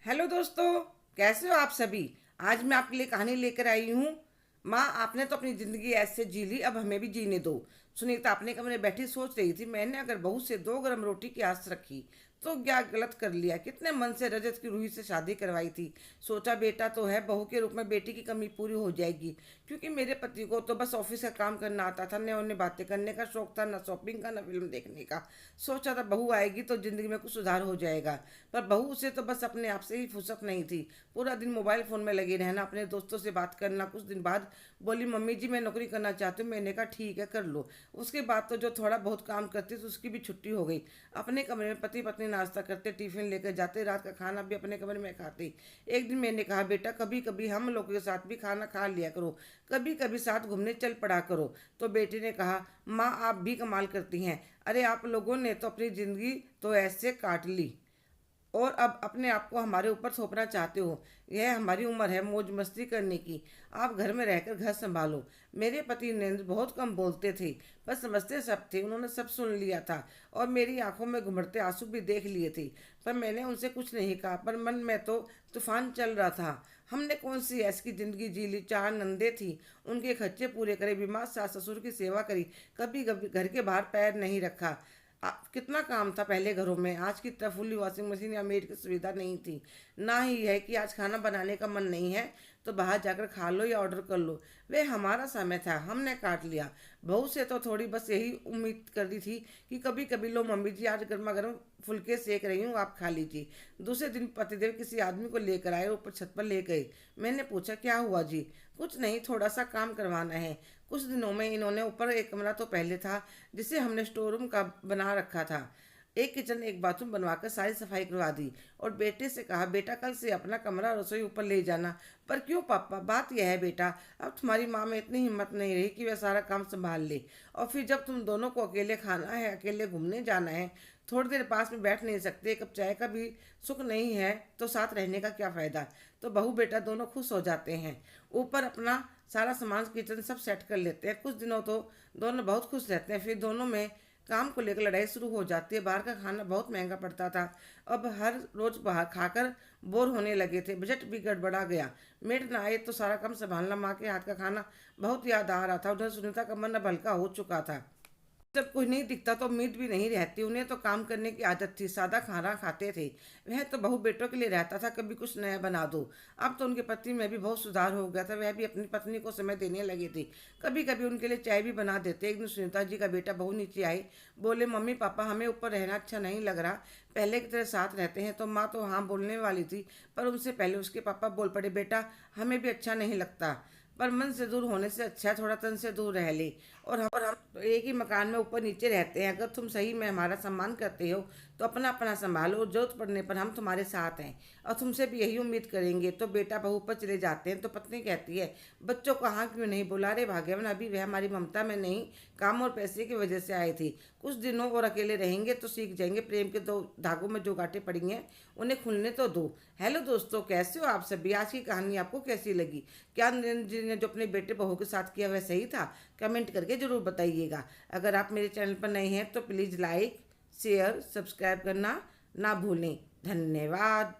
Hello दोस्तों, कैसे हो आप सभी। आज मैं आपके लिए कहानी लेकर आई हूँ। माँ, आपने तो अपनी ज़िंदगी ऐसे जी ली, अब हमें भी जीने दो। सुनीता अपने कमरे बैठी सोच रही थी, मैंने अगर बहू से 2 गरम रोटी की आस रखी तो क्या गलत कर लिया। कितने मन से रजत की रूही से शादी करवाई थी। सोचा बेटा तो है, बहू के रूप में बेटी की कमी पूरी हो जाएगी। क्योंकि मेरे पति को तो बस ऑफिस का काम करना आता था, न उन्हें बातें करने का शौक था, न शॉपिंग का, न फिल्म देखने का। सोचा था बहू आएगी तो जिंदगी में कुछ सुधार हो जाएगा। पर बहू से तो बस अपने आप से ही फुर्सत नहीं थी। पूरा दिन मोबाइल फ़ोन में लगे रहना, अपने दोस्तों से बात करना। कुछ दिन बाद बोली, मम्मी जी मैं नौकरी करना चाहती हूँ। मैंने कहा ठीक है, कर लो। उसके बाद तो जो थोड़ा बहुत काम करती थी उसकी भी छुट्टी हो गई। अपने कमरे में पति पत्नी नाश्ता करते, टिफिन लेकर जाते, रात का खाना भी अपने कमरे में खाते। एक दिन मैंने कहा, बेटा कभी कभी हम लोगों के साथ भी खाना खा लिया करो, कभी कभी साथ घूमने चल पड़ा करो। तो बेटी ने कहा, माँ आप भी कमाल करती हैं। अरे आप लोगों ने तो अपनी ज़िंदगी तो ऐसे काट ली और अब अपने आप को हमारे ऊपर थोपना चाहते हो। यह हमारी उम्र है मौज मस्ती करने की। आप घर में रहकर घर संभालो। मेरे पति नरेंद्र बहुत कम बोलते थे, पर समझते सब थे। उन्होंने सब सुन लिया था और मेरी आंखों में घुमड़ते आंसू भी देख लिए थे। पर मैंने उनसे कुछ नहीं कहा, पर मन में तो तूफान चल रहा था। हमने कौन सी ऐश की जिंदगी जी ली। 4 नंदे थी, उनके खर्चे पूरे करे, बीमार सास ससुर की सेवा करी, कभी कभी घर के बाहर पैर नहीं रखा। कितना काम था पहले घरों में। आज की तरह फुल्ली वॉशिंग मशीन या मेड की सुविधा नहीं थी। ना ही है कि आज खाना बनाने का मन नहीं है तो बाहर जाकर खा लो या ऑर्डर कर लो। वे हमारा समय था, हमने काट लिया। बहू से तो थोड़ी बस यही उम्मीद कर दी थी कि कभी कभी लो मम्मी जी आज गर्मा गर्म फुलके सेक रही हूँ, आप खा लीजिए। दूसरे दिन पतिदेव किसी आदमी को लेकर आए, ऊपर छत पर ले गए। मैंने पूछा, क्या हुआ जी। कुछ नहीं, थोड़ा सा काम करवाना है। कुछ दिनों में इन्होंने ऊपर एक कमरा तो पहले था जिसे हमने स्टोर रूम का बना रखा था, एक किचन एक बाथरूम बनवाकर सारी सफाई करवा दी। और बेटे से कहा, बेटा कल से अपना कमरा रसोई ऊपर ले जाना। पर क्यों पापा। बात यह है बेटा, अब तुम्हारी माँ में इतनी हिम्मत नहीं रही कि वह सारा काम संभाल ले। और फिर जब तुम दोनों को अकेले खाना है, अकेले घूमने जाना है, थोड़ी देर पास में बैठ नहीं सकते, एक कप चाय का भी सुख नहीं है, तो साथ रहने का क्या फ़ायदा। तो बहू बेटा दोनों खुश हो जाते हैं। ऊपर अपना सारा सामान किचन सब सेट कर लेते हैं। कुछ दिनों तो दोनों बहुत खुश रहते हैं। फिर दोनों में काम को लेकर लड़ाई शुरू हो जाती है। बाहर का खाना बहुत महंगा पड़ता था। अब हर रोज बाहर खाकर बोर होने लगे थे। बजट भी गड़बड़ा गया। मेड ना आए तो सारा काम संभालना। माँ के हाथ का खाना बहुत याद आ रहा था। उधर सुनीता का मन अब हल्का हो चुका था। जब कोई नहीं दिखता तो उम्मीद भी नहीं रहती। उन्हें तो काम करने की आदत थी, सादा खाना खाते थे। वह तो बहू बेटों के लिए रहता था, कभी कुछ नया बना दो। अब तो उनके पति में भी बहुत सुधार हो गया था। वह भी अपनी पत्नी को समय देने लगे थे। कभी कभी उनके लिए चाय भी बना देते। एक दिन सुनीता जी का बेटा बहू नीचे आए, बोले, मम्मी पापा हमें ऊपर रहना अच्छा नहीं लग रहा, पहले की तरह साथ रहते हैं। तो माँ तो हाँ बोलने वाली थी, पर उनसे पहले उसके पापा बोल पड़े, बेटा हमें भी अच्छा नहीं लगता, पर मन से दूर होने से अच्छा है थोड़ा तन से दूर रह ले। और हम तो एक ही मकान में ऊपर नीचे रहते हैं। अगर तुम सही में हमारा सम्मान करते हो तो अपना अपना संभालो, और जरूरत पड़ने पर हम तुम्हारे साथ हैं और तुमसे भी यही उम्मीद करेंगे। तो बेटा बहू ऊपर चले जाते हैं तो पत्नी कहती है, बच्चों को हाँ क्यों नहीं बुला रहे भाग्यवन, अभी वह हमारी ममता में नहीं, काम और पैसे की वजह से आए थे। कुछ दिनों और अकेले रहेंगे तो सीख जाएंगे। प्रेम के दो धागों में जो गांठें पड़ी हैं उन्हें खुलने तो दो। हेलो दोस्तों, कैसे हो आप सभी। आज की कहानी आपको कैसी लगी। क्या नरेंद्र जी ने जो अपने बेटे बहू के साथ किया वह सही था। कमेंट करके ज़रूर बताइएगा। अगर आप मेरे चैनल पर नए हैं तो प्लीज़ लाइक शेयर सब्सक्राइब करना ना भूलें। धन्यवाद।